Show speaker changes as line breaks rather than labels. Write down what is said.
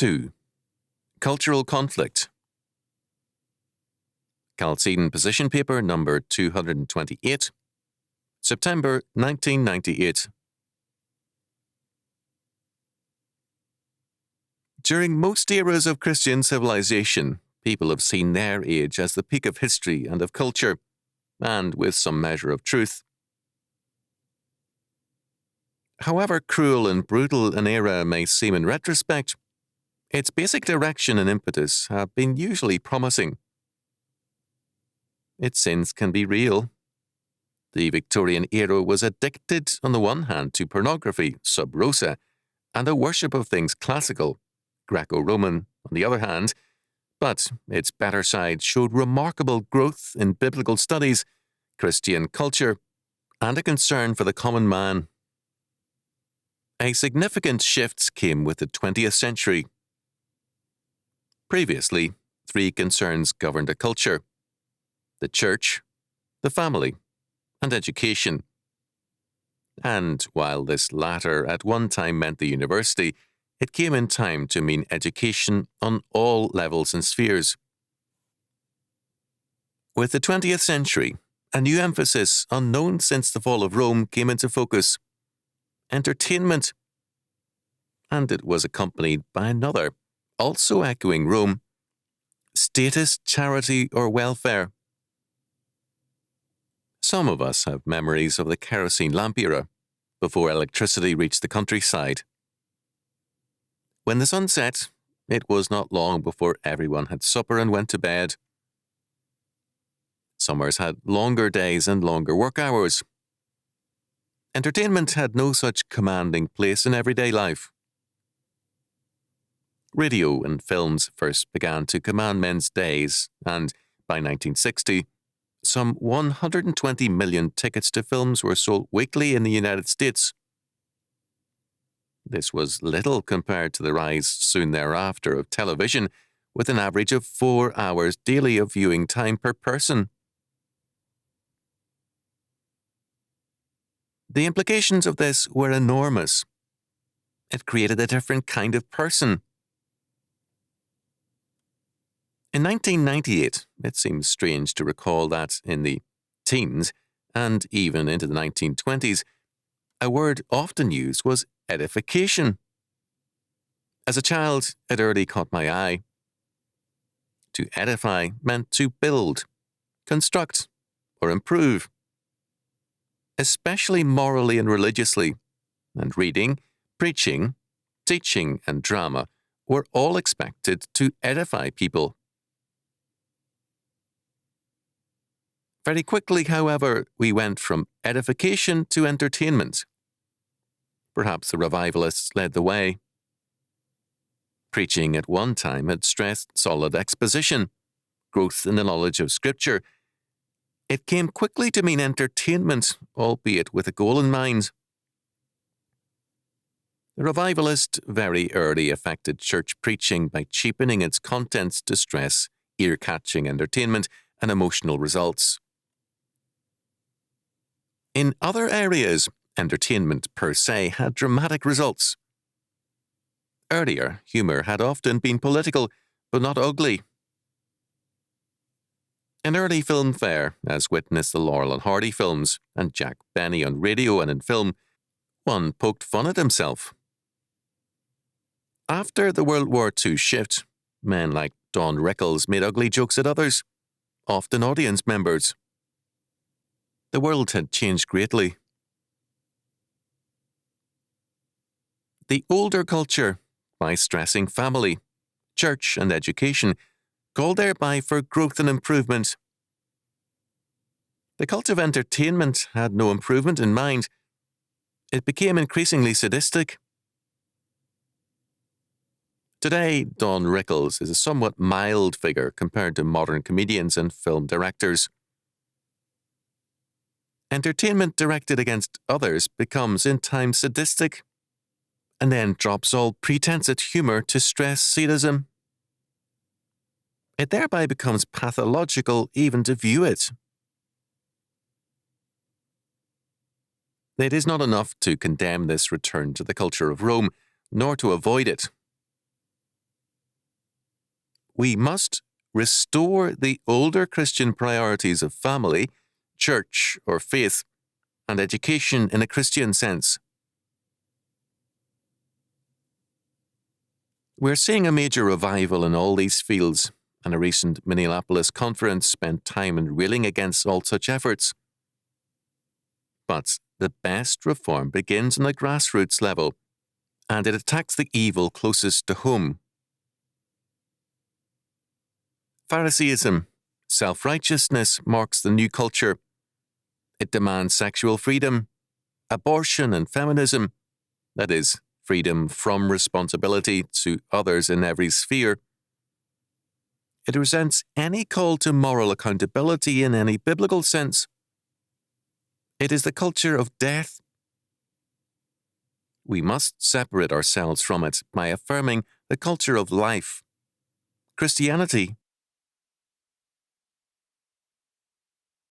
2. Cultural Conflict. Chalcedon Position Paper number 228, September 1998. During most eras of Christian civilization, people have seen their age as the peak of history and of culture, and with some measure of truth. However cruel and brutal an era may seem in retrospect, its basic direction and impetus have been usually promising. Its sins can be real. The Victorian era was addicted, on the one hand, to pornography, sub rosa, and a worship of things classical, Greco-Roman, on the other hand, but its better side showed remarkable growth in biblical studies, Christian culture, and a concern for the common man. A significant shift came with the 20th century. Previously, 3 concerns governed a culture: the church, the family, and education. And while this latter at one time meant the university, it came in time to mean education on all levels and spheres. With the 20th century, a new emphasis unknown since the fall of Rome came into focus: entertainment. And it was accompanied by another, also echoing Rome: status, charity, or welfare. Some of us have memories of the kerosene lamp era, before electricity reached the countryside. When the sun set, it was not long before everyone had supper and went to bed. Summers had longer days and longer work hours. Entertainment had no such commanding place in everyday life. Radio and films first began to command men's days, and by 1960, some 120 million tickets to films were sold weekly in the United States. This was little compared to the rise soon thereafter of television, with an average of 4 hours daily of viewing time per person. The implications of this were enormous. It created a different kind of person. In 1998, it seems strange to recall that in the teens, and even into the 1920s, a word often used was edification. As a child, it early caught my eye. To edify meant to build, construct, or improve, especially morally and religiously, and reading, preaching, teaching, and drama were all expected to edify people. Very quickly, however, we went from edification to entertainment. Perhaps the revivalists led the way. Preaching at one time had stressed solid exposition, growth in the knowledge of Scripture. It came quickly to mean entertainment, albeit with a goal in mind. The revivalist very early affected church preaching by cheapening its contents to stress ear-catching entertainment and emotional results. In other areas, entertainment per se had dramatic results. Earlier, humour had often been political, but not ugly. In early film fare, as witnessed the Laurel and Hardy films, and Jack Benny on radio and in film, one poked fun at himself. After the World War II shift, men like Don Rickles made ugly jokes at others, often audience members. The world had changed greatly. The older culture, by stressing family, church, and education, called thereby for growth and improvement. The cult of entertainment had no improvement in mind. It became increasingly sadistic. Today, Don Rickles is a somewhat mild figure compared to modern comedians and film directors. Entertainment directed against others becomes in time sadistic, and then drops all pretense at humour to stress sadism. It thereby becomes pathological even to view it. It is not enough to condemn this return to the culture of Rome, nor to avoid it. We must restore the older Christian priorities of family, church or faith, and education in a Christian sense. We're seeing a major revival in all these fields, and a recent Minneapolis conference spent time in railing against all such efforts. But the best reform begins on the grassroots level, and it attacks the evil closest to home. Phariseeism, self-righteousness, marks the new culture. It demands sexual freedom, abortion and feminism, that is, freedom from responsibility to others in every sphere. It resents any call to moral accountability in any biblical sense. It is the culture of death. We must separate ourselves from it by affirming the culture of life. Christianity